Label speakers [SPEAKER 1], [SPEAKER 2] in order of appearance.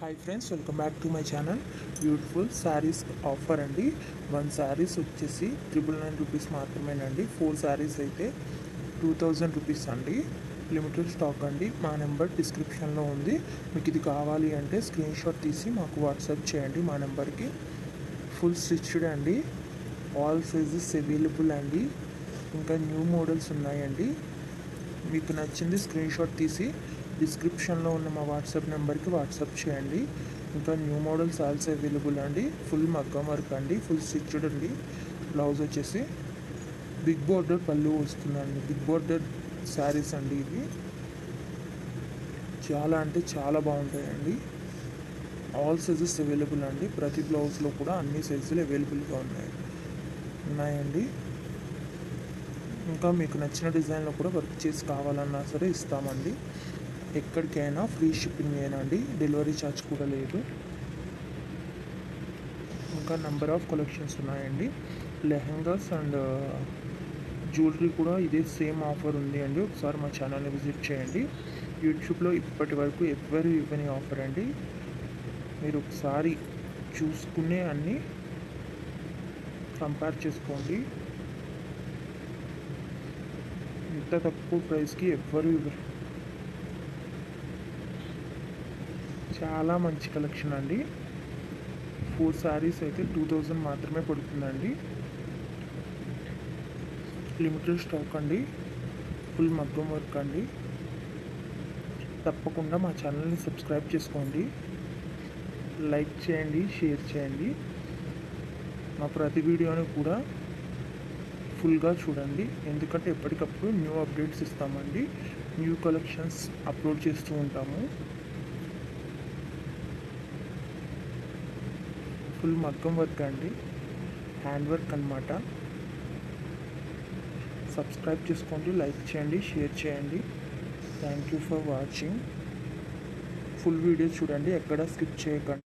[SPEAKER 1] Hi friends, welcome back to my channel. Beautiful saris offer అండి. 1 శారీస్ వచ్చేసి 999 rupees మాత్రమేనండి. 4 శారీస్ అయితే 2000 రూపీస్ అండి. లిమిటెడ్ స్టాక్ అండి. మా నెంబర్ డిస్క్రిప్షన్లో ఉంది. మీకు ఇది కావాలి అంటే స్క్రీన్ షాట్ తీసి మాకు వాట్సాప్ చేయండి మా నెంబర్కి. ఫుల్ స్టిచ్డ్ అండి. ఆల్ సైజెస్ అవైలబుల్ అండి. ఇంకా న్యూ మోడల్స్ ఉన్నాయండి. మీకు నచ్చింది స్క్రీన్ షాట్ తీసి డిస్క్రిప్షన్లో ఉన్న మా వాట్సాప్ నెంబర్కి వాట్సాప్ చేయండి. ఇంకా న్యూ మోడల్స్ ఆల్సో అవైలబుల్ అండి. ఫుల్ మగ్గం వర్క్ అండి, ఫుల్ స్టిచ్డ్ అండి. బ్లౌజ్ వచ్చేసి బిగ్ బోర్డర్ పళ్ళు వస్తుందండి. బిగ్ బోర్డర్ శారీస్ అండి ఇవి. చాలా అంటే చాలా బాగుంటాయండి. ఆల్ సైజెస్ అవైలబుల్ అండి. ప్రతి బ్లౌజ్లో కూడా అన్ని సైజులు అవైలబుల్గా ఉన్నాయండి. ఇంకా మీకు నచ్చిన డిజైన్లో కూడా వర్క్ చేసి కావాలన్నా సరే ఇస్తామండి. ఎక్కడికైనా ఫ్రీ షిప్పింగ్ ఏనండి. డెలివరీ ఛార్జ్ కూడా లేదు. ఇంకా నెంబర్ ఆఫ్ కలెక్షన్స్ ఉన్నాయండి. లెహంగాస్ అండ్ జ్యువెలరీ కూడా ఇదే సేమ్ ఆఫర్ ఉంది అండి. ఒకసారి మా ఛానల్ని విజిట్ చేయండి. యూట్యూబ్లో ఇప్పటి వరకు ఎవరు ఇవ్వని ఆఫర్ అండి. మీరు ఒకసారి చూసుకునే అన్నీ కంపేర్ చేసుకోండి. ఇంత తక్కువ ప్రైస్కి ఎవ్వరు ఇవ్వరు. చాలా మంచి కలెక్షన్ అండి. 4 శారీస్ అయితే 2000 మాత్రమే పడుతుందండి. లిమిటెడ్ స్టాక్ అండి. ఫుల్ మగ్గం వర్క్ అండి. తప్పకుండా మా ఛానల్ని సబ్స్క్రైబ్ చేసుకోండి. లైక్ చేయండి, షేర్ చేయండి. మా ప్రతి వీడియోని కూడా ఫుల్గా చూడండి. ఎందుకంటే ఎప్పటికప్పుడు న్యూ అప్డేట్స్ ఇస్తామండి. న్యూ కలెక్షన్స్ అప్లోడ్ చేస్తూ ఉంటాము. ఫుల్ మగ్గం వర్క్ అండి, హ్యాండ్ వర్క్ అనమాట. సబ్స్క్రైబ్ చేసుకోండి, లైక్ చేయండి, షేర్ చేయండి. Thank you for watching. Full video చూడండి, ఎక్కడ స్కిప్ చేయకండి.